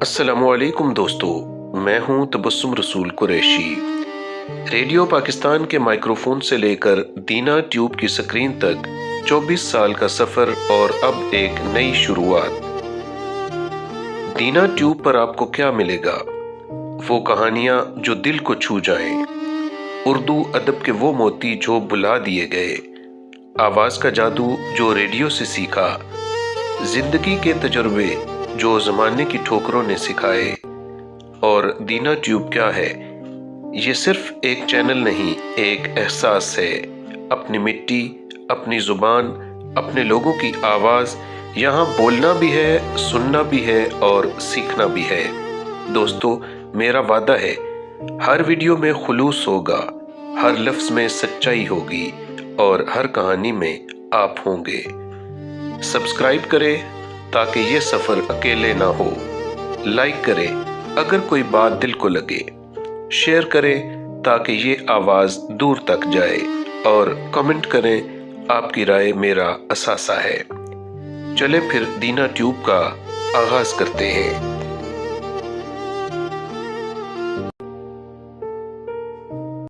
السلام علیکم دوستو، میں ہوں تبسم رسول قریشی۔ ریڈیو پاکستان کے مائکروفون سے لے کر دینا ٹیوب کی سکرین تک 24 سال کا سفر اور اب ایک نئی شروعات۔ دینا ٹیوب پر آپ کو کیا ملے گا؟ وہ کہانیاں جو دل کو چھو جائیں، اردو ادب کے وہ موتی جو بلا دیے گئے، آواز کا جادو جو ریڈیو سے سیکھا، زندگی کے تجربے جو زمانے کی ٹھوکروں نے سکھائے۔ اور دینا ٹیوب کیا ہے؟ یہ صرف ایک چینل نہیں، ایک احساس ہے۔ اپنی مٹی، اپنی زبان، اپنے لوگوں کی آواز، یہاں بولنا بھی ہے، سننا بھی ہے اور سیکھنا بھی ہے۔ دوستو، میرا وعدہ ہے، ہر ویڈیو میں خلوص ہوگا، ہر لفظ میں سچائی ہوگی اور ہر کہانی میں آپ ہوں گے۔ سبسکرائب کریں تاکہ یہ سفر اکیلے نہ ہو۔ لائک کریں اگر کوئی بات دل کو لگے۔ شیئر کریں تاکہ یہ آواز دور تک جائے، اور کمنٹ کریں، آپ کی رائے میرا اثاثہ ہے۔ چلے پھر دینا ٹیوب کا آغاز کرتے ہیں۔